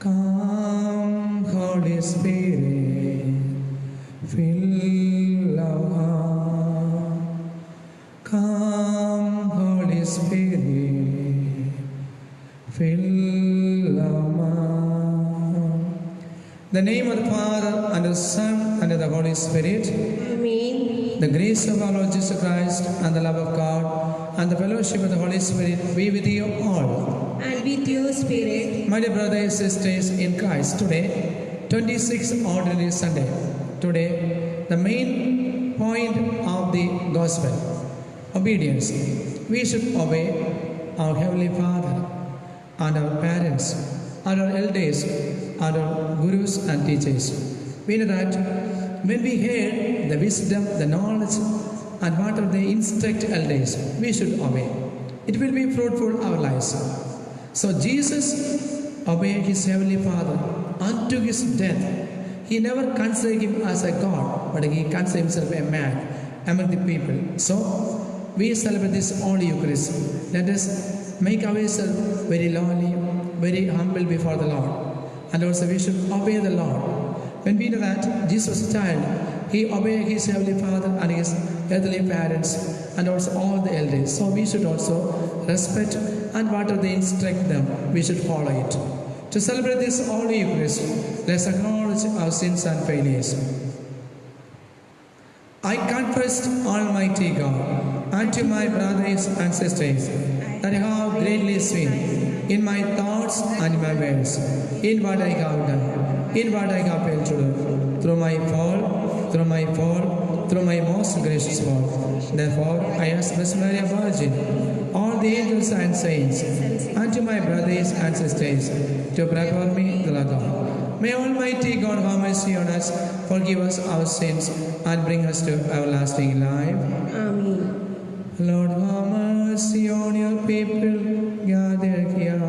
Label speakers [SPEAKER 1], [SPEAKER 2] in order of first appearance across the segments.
[SPEAKER 1] Come, Holy Spirit, fill our heart. Come, Holy Spirit, fill our mind. In the name of the Father, and the Son, and of the Holy Spirit.
[SPEAKER 2] Amen.
[SPEAKER 1] The grace of our Lord Jesus Christ, and the love of God, and the fellowship of the Holy Spirit be with you all.
[SPEAKER 2] And with your spirit.
[SPEAKER 1] My dear brothers and sisters in Christ, today, 26th Ordinary Sunday. Today, the main point of the Gospel, obedience. We should obey our Heavenly Father, and our parents, and our elders, and our gurus and teachers. We know that when we hear the wisdom, the knowledge, and whatever they instruct elders, we should obey. It will be fruitful our lives. So Jesus obeyed his Heavenly Father unto his death. He never considered him as a God, but he considered himself a man among the people. So we celebrate this Holy Eucharist. Let us make ourselves very lowly, very humble before the Lord. And also we should obey the Lord. When we know that Jesus was a child, he obeyed his Heavenly Father and his earthly parents and also all the elders. So we should also respect, and whatever they instruct them, we should follow it. To celebrate this Holy Eucharist, let's acknowledge our sins and failures. I confess, Almighty God, unto my brothers and sisters, that I have greatly sinned in my thoughts and in my words, in what I have done, in what I have failed to do, through my fault, through my most gracious fault. Therefore, I ask Blessed Mary, Virgin, all the angels and saints, and to my brothers and sisters, to pray for me, the Lord God. May Almighty God have mercy on us, forgive us our sins, and bring us to everlasting life.
[SPEAKER 2] Amen.
[SPEAKER 1] Lord, have mercy on your people gathered here.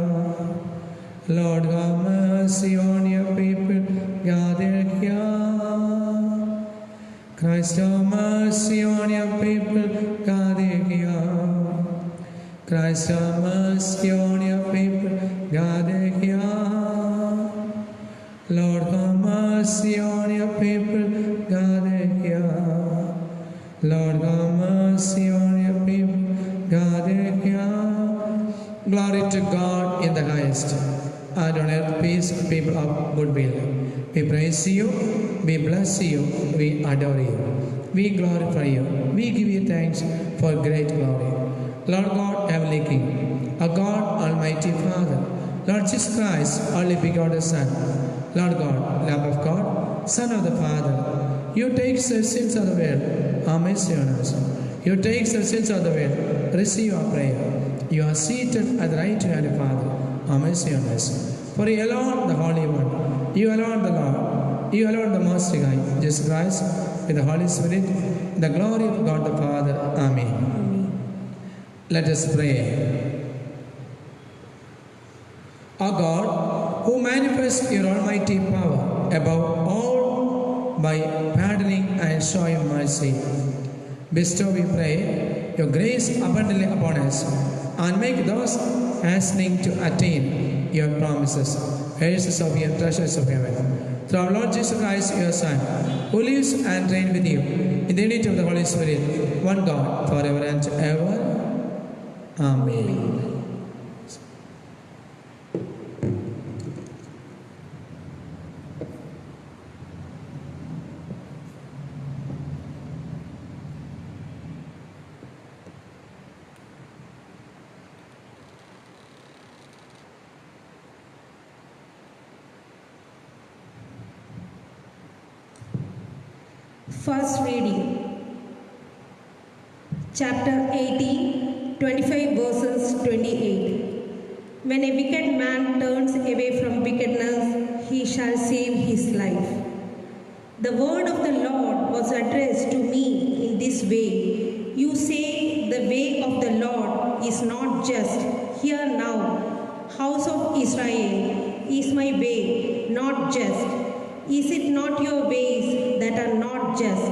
[SPEAKER 1] Lord, have mercy on your people gathered here. Christ, have mercy on your people gathered here. Christ, have mercy on your people gathered here. Lord, have mercy on your people gathered here. Lord, have mercy on your people gathered here. Glory to God in the highest, and on earth peace, people of goodwill. We praise you, we bless you, we adore you, we glorify you, we give you thanks for great glory. Lord God, Heavenly King, our God, Almighty Father, Lord Jesus Christ, only begotten Son, Lord God, Lamb of God, Son of the Father, you take the sins of the world, have mercy on us. You take the sins of the world, receive our prayer. You are seated at the right hand of the Father, have mercy on us. For you alone, the Holy One, you alone, the Lord, you alone, the Most High, Jesus Christ, with the Holy Spirit, in the glory of God the Father. Amen. Let us pray. O God, who manifest your almighty power above all by pardoning and showing mercy, bestow, we pray, your grace abundantly upon us, and make those hastening to attain your promises, heirs of your treasures of heaven. Through our Lord Jesus Christ, your Son, who lives and reigns with you in the unity of the Holy Spirit, one God, forever and ever. Amen.
[SPEAKER 2] First reading, chapter 18, 25 verses 28. When a wicked man turns away from wickedness, he shall save his life. The word of the Lord was addressed to me in this way. You say the way of the Lord is not just. Hear now, house of Israel, is my way not just? Is it not your ways that are not just?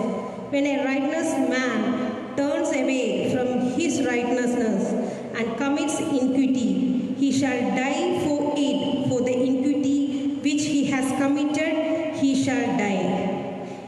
[SPEAKER 2] When a righteous man turns away from his righteousness and commits iniquity, he shall die for it, for the iniquity has committed, he shall die.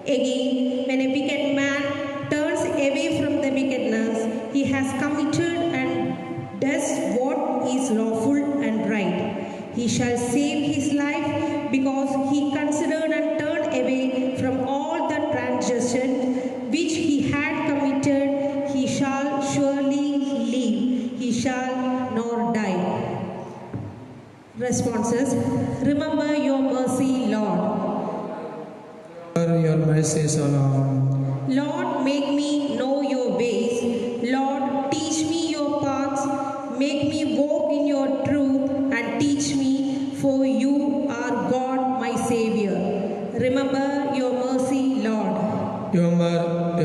[SPEAKER 2] Again, when a wicked man turns away from the wickedness he has committed and does what is lawful and right, he shall save his life, because he considered and turned away from all the transgressions which he had committed. He shall surely live, he shall not die. Responses: remember your mercy, Lord.
[SPEAKER 1] Your mercies, O Lord.
[SPEAKER 2] Lord, make me know your ways. Lord, teach me your paths. Make me walk in your truth and teach me, for you are God, my Savior. Remember your mercy, Lord.
[SPEAKER 1] Your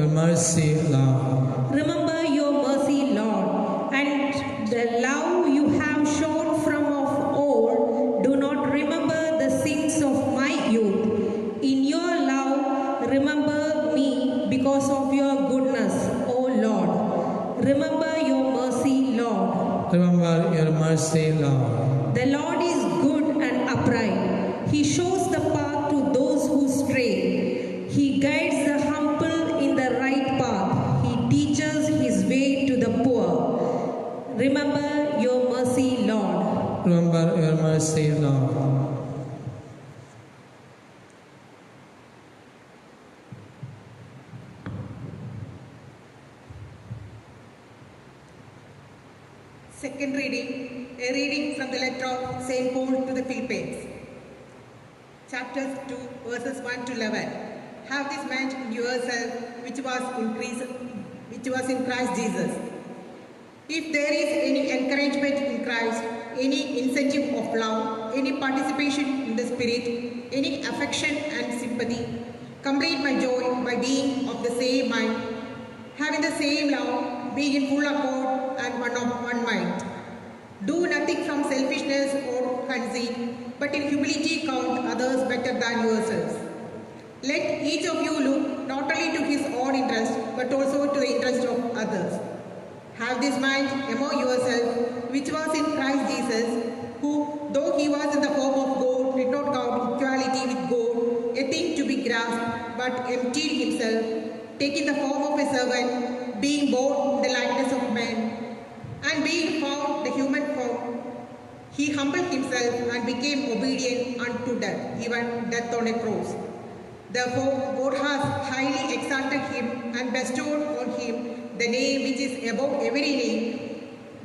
[SPEAKER 1] mercy, Lord.
[SPEAKER 2] Remember your mercy, Lord, and the love you have shown from of old. Do not remember the sins of my youth. In your love, remember me because of your goodness, O Lord. Remember your mercy, Lord.
[SPEAKER 1] Remember your mercy, Lord.
[SPEAKER 2] The Lord is good and upright. He shows the path to those who stray. He guides the humble in the right path. He teaches his way to the poor. Remember your mercy, Lord.
[SPEAKER 1] Remember your mercy, Lord.
[SPEAKER 3] Second reading, a reading from the letter of St. Paul to the Philippians. Chapters 2, verses 1 to 11. Have this mind in yourself, which was in Christ Jesus. If there is any encouragement in Christ, any incentive of love, any participation in the Spirit, any affection and sympathy, complete my joy by being of the same mind, having the same love, being in full accord and one of one mind. Do nothing from selfishness or conceit, but in humility count others better than yourselves. Let each of you look not only to his own interest, but also to the interest of others. Have this mind among yourselves, which was in Christ Jesus, who, though he was in the form of God, did not count equality with God a thing to be grasped, but emptied himself, taking the form of a servant, being born in the likeness of men, and being found the human form, he humbled himself and became obedient unto death, even death on a cross. Therefore, God has highly exalted him and bestowed on him the name which is above every name,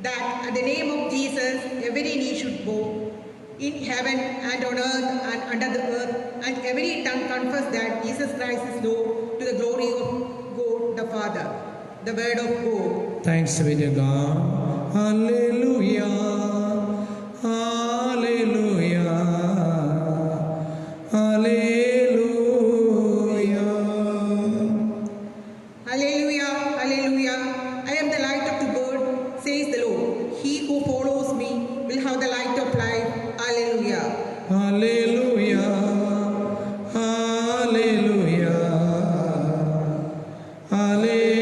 [SPEAKER 3] that at the name of Jesus every knee should bow, in heaven and on earth and under the earth, and every tongue confess that Jesus Christ is Lord, to the glory of God the Father. The word of God.
[SPEAKER 1] Thanks be to God. Hallelujah. Hallelujah. Hallelujah.
[SPEAKER 3] Hallelujah, hallelujah. I am the light of the world, says the Lord. He who follows me will have the light of life. Hallelujah.
[SPEAKER 1] Hallelujah. Hallelujah. Hallelujah.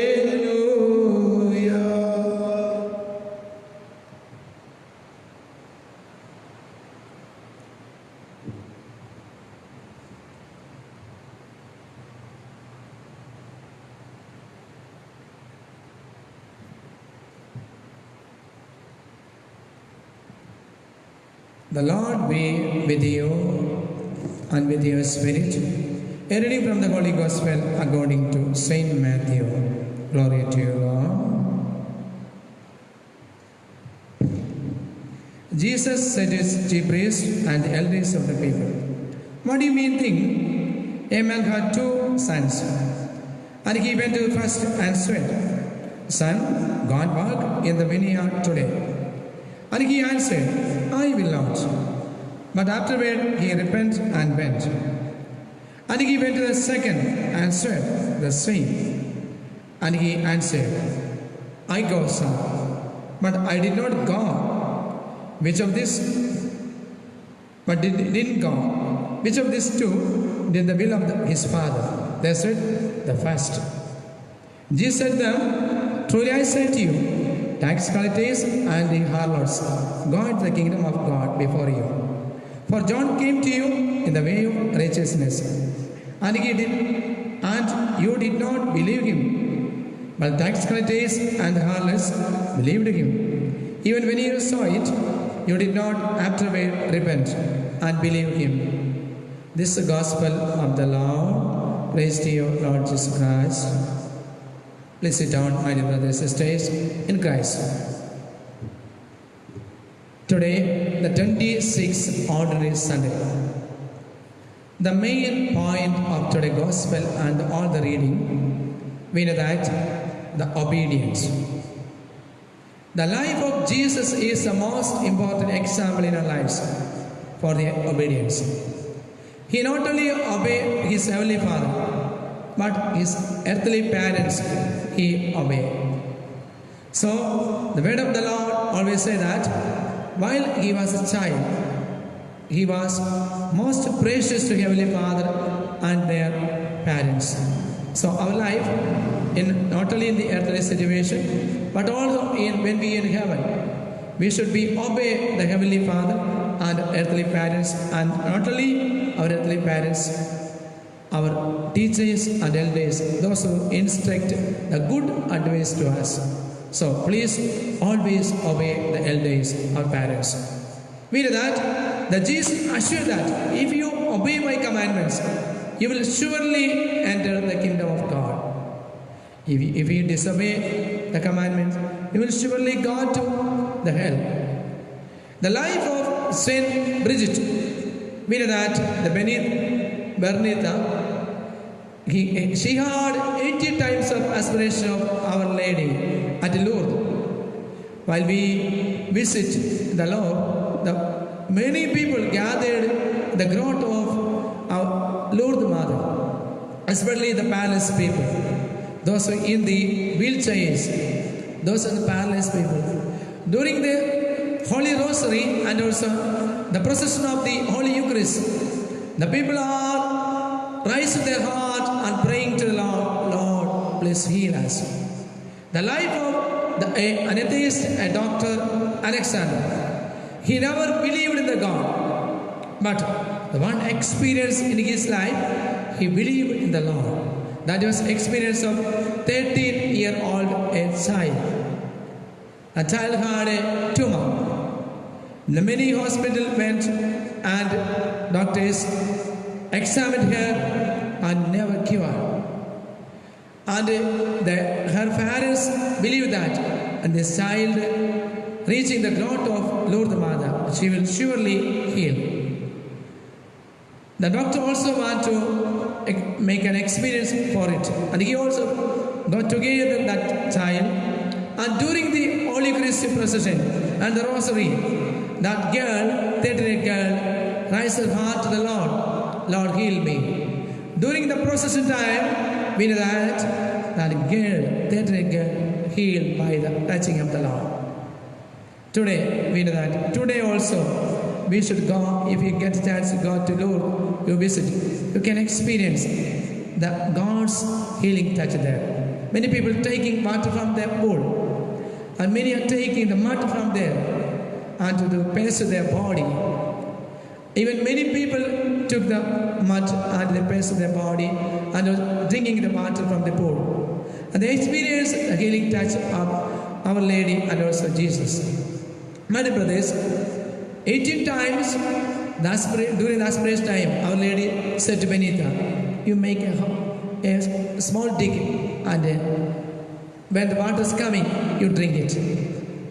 [SPEAKER 1] The Lord be with you and with your spirit. A reading from the Holy Gospel according to Saint Matthew. Glory to you, Lord. Jesus said to his chief priests and the elders of the people, "What do you mean think? A man had two sons, and he went to the first and said, 'Son, go and work in the vineyard today.' And he answered, 'I will not.' But afterward he repented and went. And he went to the second and said the same. And he answered, 'I go, son, but I did not go.' Which of these didn't go? Which of these two did the will of his father?" They said, "The first." Jesus said to them, "Truly I say to you, tax collectors and the harlots go into the kingdom of God before you. For John came to you in the way of righteousness. And you did not believe him. But tax collectors and harlots believed him. Even when you saw it, you did not afterward repent and believe him. This is the gospel of the Lord. Praise to you, Lord Jesus Christ. Please sit down, my dear brothers and sisters in Christ. Today, the 26th ordinary Sunday. The main point of today's gospel and all the reading, we know that the obedience. The life of Jesus is the most important example in our lives for the obedience. He not only obeyed his heavenly Father, but his earthly parents he obeyed. So, the word of the Lord always say that while he was a child, he was most precious to Heavenly Father and their parents. So our life, not only in the earthly situation, but also when we are in heaven, we should be obey the Heavenly Father and earthly parents, and not only our earthly parents, our teachers and elders, those who instruct the good advice to us. So please always obey the elders or parents. We know that Jesus assured that if you obey my commandments, you will surely enter the kingdom of God. If you disobey the commandments, you will surely go to the hell. The life of Saint Bridget, we know that the Bernita, she had 80 times of aspiration of Our Lady at Lourdes. While we visit the Lord, many people gathered the grotto of our Lourdes Mother, especially the paralyzed people, those who in the wheelchairs, those are the paralyzed people. During the Holy Rosary and also the procession of the Holy Eucharist, the people are raising their heart and praying to the Lord, Lord, please heal us. The life of an atheist, a Dr. Alexander, he never believed in the God, but the one experience in his life, he believed in the Lord. That was experience of 13-year-old child. A child had a tumor. Many hospitals went and doctors examined her and never cured. And her parents believed that, and this child reaching the grotto of Lourdes Mother, she will surely heal. The doctor also wanted to make an experience for it, and he also got together that child. And during the Holy Eucharistic procession and the Rosary, that girl, 13-year-old girl, raised her heart to the Lord. Lord, heal me. During the procession time, we know that girl, 13-year-old girl, healed by the touching of the Lord. Today, we know that. Today also, we should go, if you get a chance to go to Lourdes, you visit, you can experience the God's healing touch there. Many people taking water from their pool, and many are taking the mud from there and to paste their body. Even many people took the mud and they pasted their body and were drinking the water from the pool. And they experienced the healing touch of Our Lady and also Jesus. My dear brothers, 18 times during the aspiration time, Our Lady said to Benita, you make a small dig, and when the water is coming, you drink it.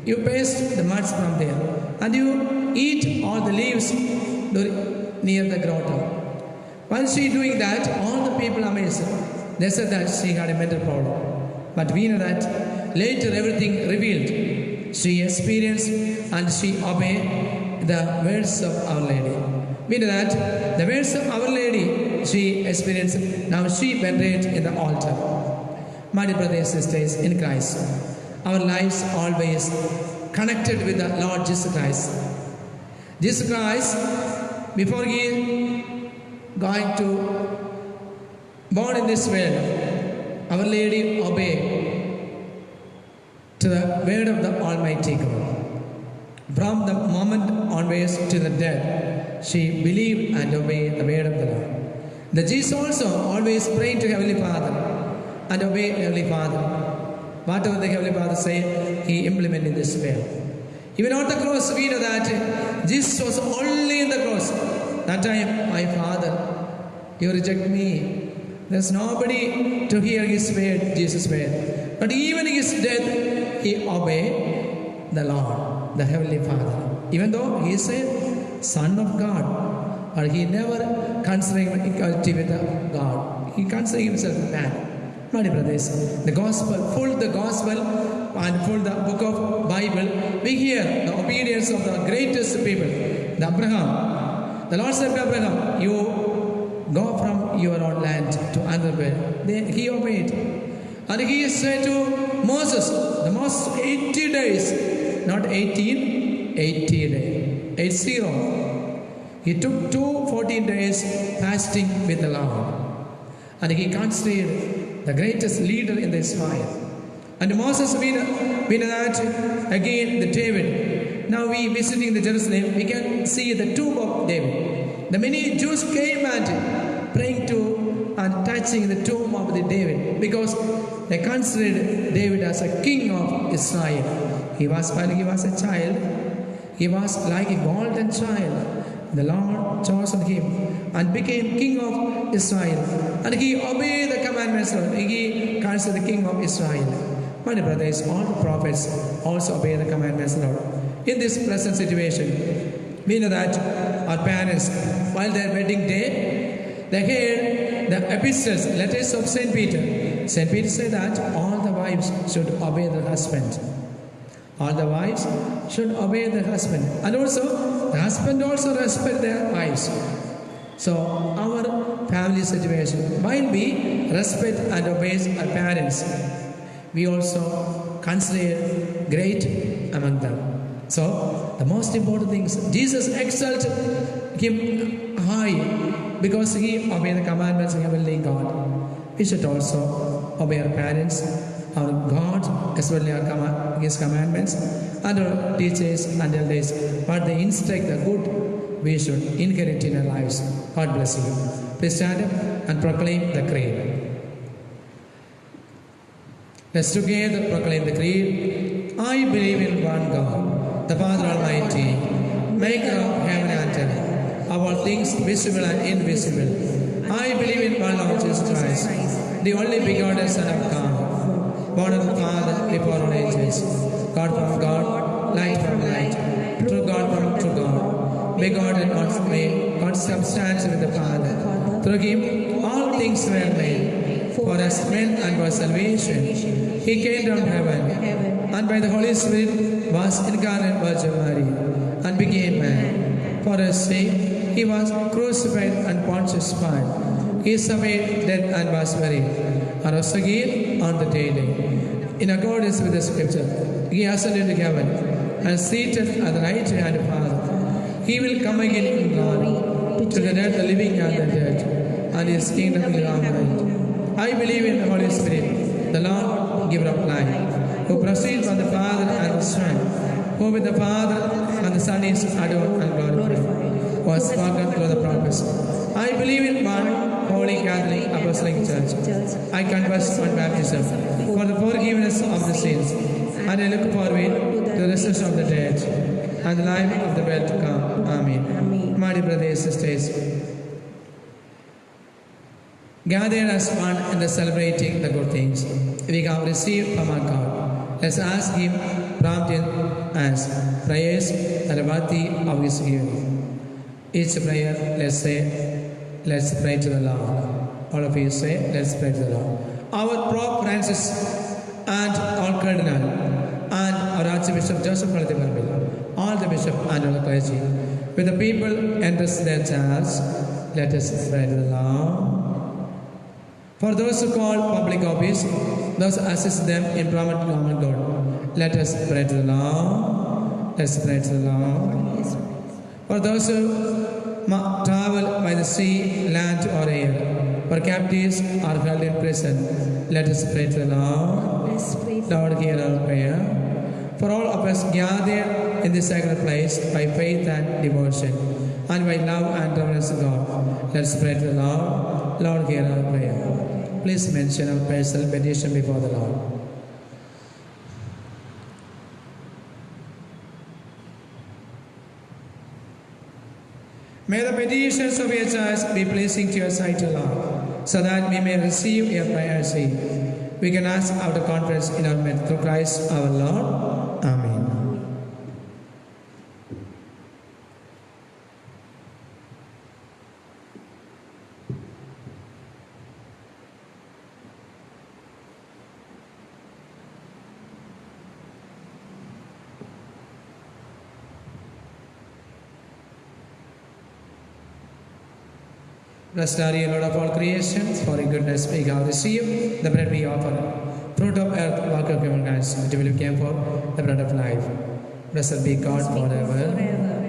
[SPEAKER 1] You paste the mud from there, and you eat all the leaves near the grotto. While she doing that, all the people amazed. They said that she had a mental problem. But we know that later everything revealed. She experienced and she obeyed the words of Our Lady. We know that the words of Our Lady she experienced. Now she venerated in the altar. My dear brothers and sisters in Christ, our lives always connected with the Lord Jesus Christ. Jesus Christ, before he going to born in this world, Our Lady obeyed to the word of the Almighty God. From the moment onwards to the death, she believed and obeyed the word of the Lord. The Jesus also always prayed to Heavenly Father and obeyed Heavenly Father. Whatever the Heavenly Father said, he implemented this way. Even on the cross, we know that Jesus was only in the cross. That time, my Father, you reject me. There's nobody to hear his word, Jesus' word. But even in his death, he obeyed the Lord, the Heavenly Father. Even though he said, Son of God, but he never considered equality with God. He considered himself a man. My dear brothers, the gospel, full the gospel and full the book of Bible, we hear the obedience of the greatest people, the Abraham. The Lord said to Abraham, you go from your own land to another place. Then he obeyed. And he said to Moses, the most 80 days, not 18, 80 days, 80. He took 14 days fasting with the Lord. And he considered the greatest leader in Israel. And Moses, we know that again, the David. Now we visiting the Jerusalem, we can see the tomb of David. The many Jews came and praying to and touching the tomb of the David because they considered David as a king of Israel. He was, while he was a child, he was like a golden child. The Lord chosen him and became king of Israel. And he obeyed the commandments of he considered the king of Israel. My dear brothers, all the prophets also obey the commandments of the Lord. In this present situation, we know that our parents, while their wedding day, they heard the epistles, letters of St. Peter. St. Peter said that all the wives should obey their husband. All the wives should obey their husband. And also, the husband also respect their wives. So, our family situation, while we respect and obey our parents, we also consider great among them. So, the most important thing is Jesus exalted him high because he obeyed the commandments of Heavenly God. We should also obey our parents, our God, as well as His commandments, and our teachers and elders. What they instruct the good, we should inherit in our lives. God bless you. Please stand up and proclaim the creed. Let's together proclaim the creed. I believe in one God, the Father Almighty, maker of heaven and earth, of all things visible and invisible. I believe in one Lord Jesus Christ, the only begotten Son of God, born of the Father before all ages, God from God, light from light, true God from true God, begotten, not made, consubstantial with the Father. Through him all things were made. For us men and for salvation, he came down from heaven, and by the Holy Spirit was incarnate Virgin Mary, and became man. For us sake, he was crucified and Pontius Pilate. He suffered death and was buried, and rose again on the third day. In accordance with the Scripture, he ascended to heaven, and seated at the right hand of Father. He will come again in glory to the dead, the living and the dead, and his kingdom will reign. I believe in the Holy Spirit, the Lord, giver of life, who proceeds from the Father and the Son, who with the Father and the Son is adored and glorified, was spoken through the prophets. I believe in one holy Catholic Apostolic Church. I confess one baptism for the forgiveness of the sins, and I look forward to the resurrection of the dead and the life of the world to come. Amen. My dear brothers and sisters, gathered as one in the celebrating the good things we have received from our God. Let's ask Him, prompting us, prayers that are worthy of His giving. Each prayer, let's pray to the Lord. All of you say, let's pray to the Lord. Our Pope Francis and all Cardinal and our Archbishop Joseph Palatiparampil, all the Bishop and all the clergy, with the people enters their church, let us pray to the Lord. For those who call public office, those who assist them in promoting common good, let us pray to the Lord. Let's pray to the Lord. For those who travel by the sea, land or air, for captives are held in prison, let us pray to the Lord. Lord, hear our prayer. For all of us gathered in this sacred place by faith and devotion, and by love and reverence to God. Let's pray to the Lord. Lord, hear our prayer. Please mention our personal petition before the Lord. May the petitions of your church be pleasing to your sight, O Lord, so that we may receive your prayers. We can ask out of confidence in our midst through Christ our Lord. Amen. Blessed are you, Lord of all creations, for in goodness we have received the bread we offer, fruit of earth, work of human hands, which will came for the bread of life. Blessed be God forever.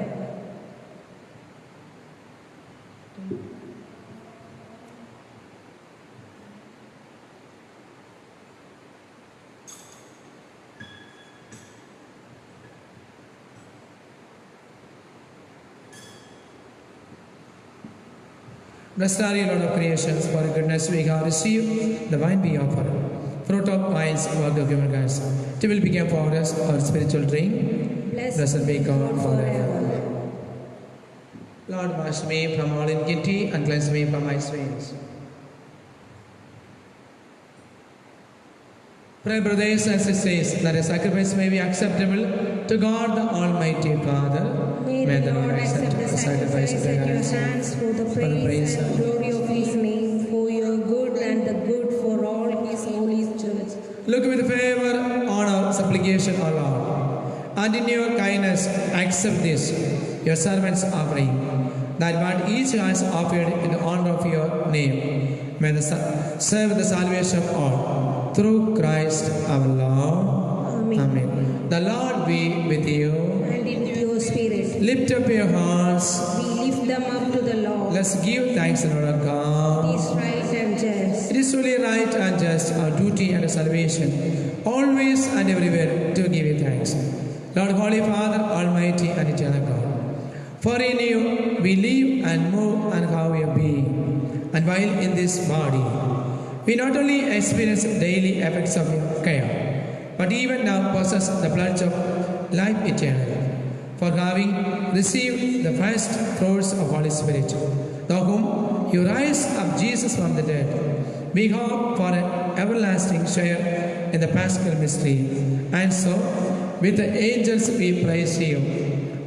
[SPEAKER 1] Blessed are you, Lord of creations, for in goodness we have received the wine we offer, fruit of vines, work of human hands. It will become for us our spiritual drink. Blessed be God forever. Lord, wash me from all iniquity and cleanse me from my sins. Pray, brothers and sisters, that a sacrifice may be acceptable to God the Almighty Father.
[SPEAKER 2] May the Lord accept the sacrifice at your hands for the praise and glory of His name, for your good and the good for all His holy church.
[SPEAKER 1] Look with favor on our supplication, O Lord, and in your kindness accept this, your servant's offering, that what each has offered in the honor of your name may serve the salvation of all. Through Christ our Lord.
[SPEAKER 2] Amen.
[SPEAKER 1] Amen. The Lord be with you.
[SPEAKER 2] And in your spirit.
[SPEAKER 1] Lift up your hearts.
[SPEAKER 2] We lift them up to the Lord.
[SPEAKER 1] Let's give thanks to the Lord God.
[SPEAKER 2] It is right and just.
[SPEAKER 1] It is truly right and just, our duty and our salvation, always and everywhere to give you thanks. Lord, Holy Father, Almighty and Eternal God, for in you we live and move and have our being. And while in this body, we not only experience daily effects of your care, but even now possess the pledge of life eternal. For having received the first fruits of Holy Spirit, through whom you raised up Jesus from the dead, we hope for an everlasting share in the Paschal mystery. And so, with the angels we praise you,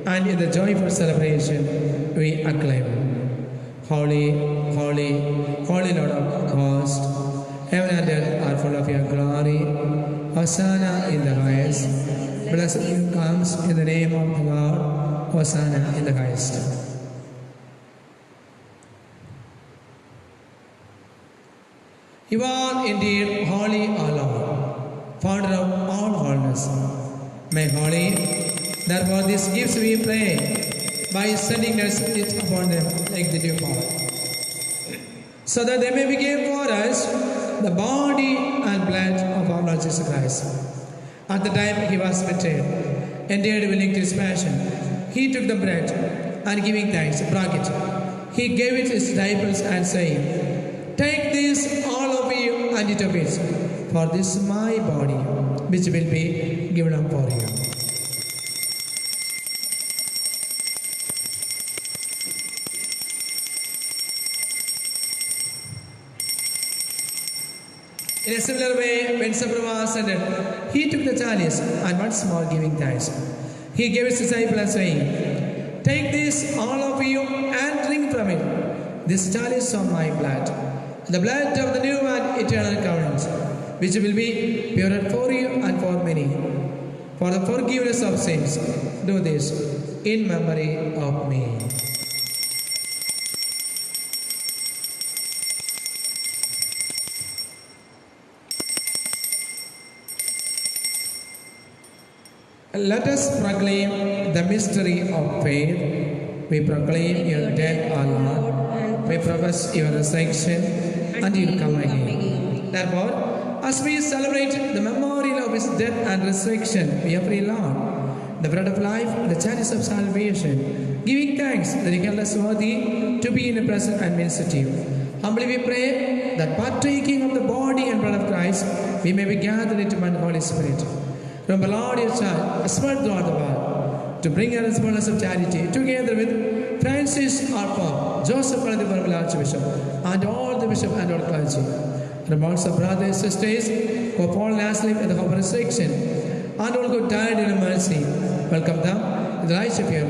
[SPEAKER 1] and in the joyful celebration we acclaim. Holy, holy, holy Lord of hosts, heaven and earth are full of your glory. Hosanna in the highest. Blessed who comes in the name of the Lord. Hosanna in the highest. You are indeed holy, O Lord, founder of all holiness. Make holy, therefore these gifts we pray, by sending us it upon them like the dew fall, so that they may become for us the body and blood of our Lord Jesus Christ. At the time he was betrayed, endured willing to his passion, he took the bread and giving thanks, broke it. He gave it to his disciples and saying, "Take this, all of you, and eat of it, for this is my body, which will be given up for you." In a similar way, when supper was ended, he took the chalice and once more giving thanks, he gave his disciples and saying, "Take this, all of you, and drink from it. This chalice of my blood, the blood of the new and eternal covenant, which will be poured for you and for many, for the forgiveness of sins. Do this in memory of me." Let us proclaim the mystery of faith. We proclaim your death, O Lord. We profess your resurrection until you come again. Therefore, as we celebrate the memorial of his death and resurrection, we pray, Lord, the bread of life, the chalice of salvation, giving thanks that He held us worthy to be in the present and minister to you. Humbly we pray that partaking of the body and blood of Christ, we may be gathered into one Holy Spirit. Remember, Lord, your child, spread throughout the world, to bring us fullness of charity, together with Francis our Pope, Joseph the Archbishop, and all the bishop and all clergy. And amongst our brothers and sisters who have fallen asleep in the hope of resurrection, and all who died in your mercy, welcome them in the light of your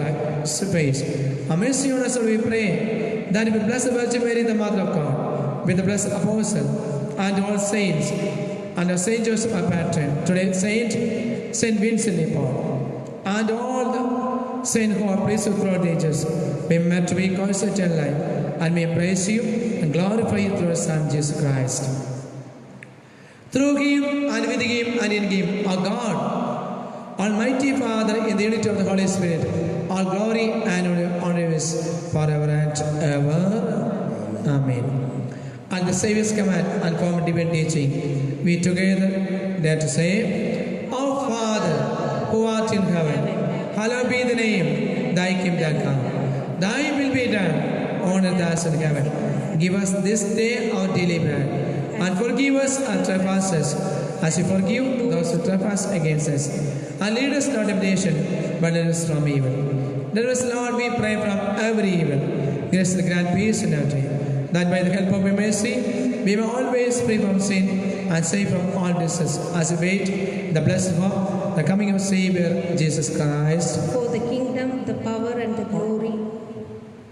[SPEAKER 1] face. Have mercy on us, we pray, that with the Blessed Virgin Mary, the Mother of God, with the blessed Apostle, and all saints, and our Saint Joseph, our patron, today Saint Vincent de Paul, and all the saints who are praised throughout the ages, we meant to be called such a life, and may praise you and glorify you through our Son, Jesus Christ. Through Him, and with Him, and in Him, our God, Almighty Father, in the unity of the Holy Spirit, all glory and honor is forever and ever. Amen. And the Saviour's command and common divine teaching, we together dare to say, Our Father, who art in heaven, hallowed be the name, thy kingdom come. Thy will be done, on earth as in heaven. Give us this day our daily bread, and forgive us our trespasses, as we forgive those who trespass against us. And lead us not into temptation, but deliver us from evil. Deliver us, Lord, we pray, from every evil. Give us the grand peace in our day, that by the help of your mercy, we may always free from sin and safe from all disease, as we wait the blessed hope, the coming of Savior, Jesus Christ.
[SPEAKER 2] For the kingdom, the power, and the glory,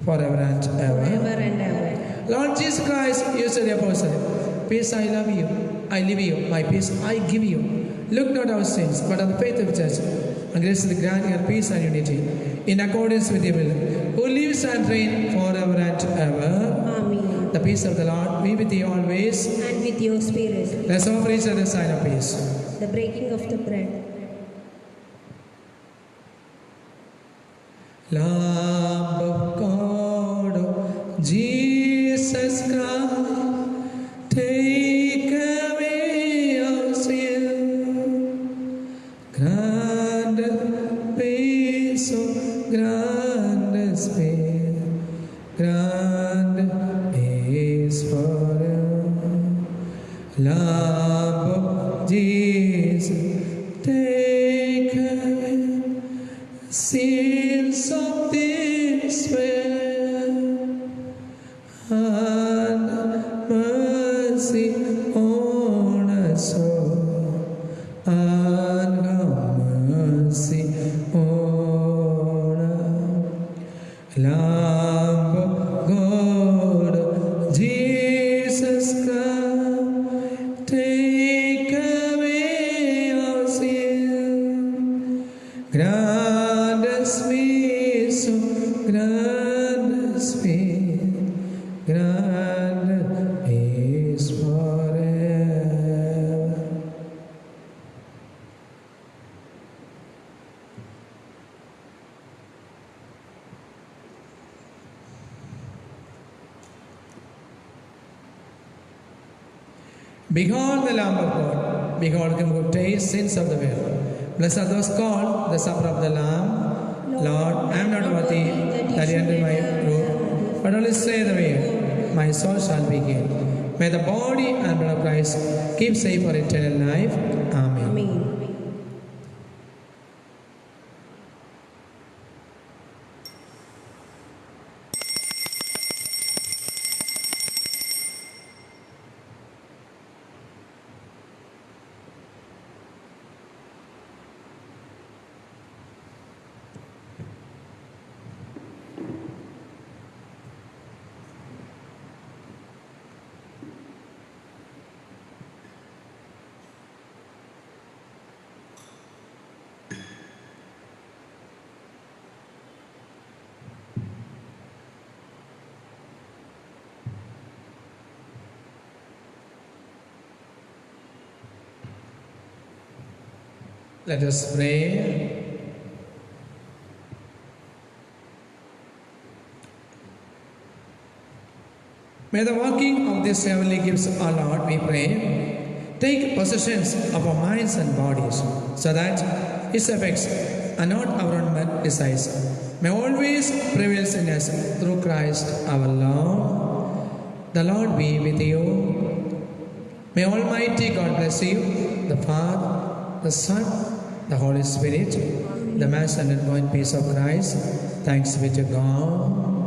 [SPEAKER 1] forever and ever.
[SPEAKER 2] forever and ever.
[SPEAKER 1] Lord Jesus Christ, you said the apostle, peace I love you, I leave you, my peace I give you. Look not our sins, but on the faith of the church, and grace the grant your peace and unity, in accordance with your will, who lives and reigns forever and ever.
[SPEAKER 2] Amen.
[SPEAKER 1] The peace of the Lord be with you always.
[SPEAKER 2] And with your spirit.
[SPEAKER 1] Let's offer each other a sign of peace.
[SPEAKER 2] The breaking of the bread.
[SPEAKER 1] Lamb of God, oh Jesus Christ, take away our sin. Grant peace, oh grant peace, grant peace forever. Lamb of Jesus, take away sins of this world, and mercy on us all, and have mercy on us. Lamb of God, Jesus Christ, take away our sin. Grant us peace, oh, grant us peace, grant peace forever. Behold the Lamb of God, behold him who takes sins of the world. Blessed are those called the supper of the Lamb. Lord, I am not worthy that you enter my roof, but only say the word, my soul shall be healed. May the body and blood of Christ keep safe for eternal life. Amen.
[SPEAKER 2] Amen.
[SPEAKER 1] Let us pray. May the working of this heavenly gifts, our Lord, we pray, take possessions of our minds and bodies, so that its effects are not our own desires, may always prevail in us through Christ our Lord. The Lord be with you. May Almighty God bless you, the Father, the Son, the Holy Spirit. The Mass and ongoing peace of Christ. Thanks be to God.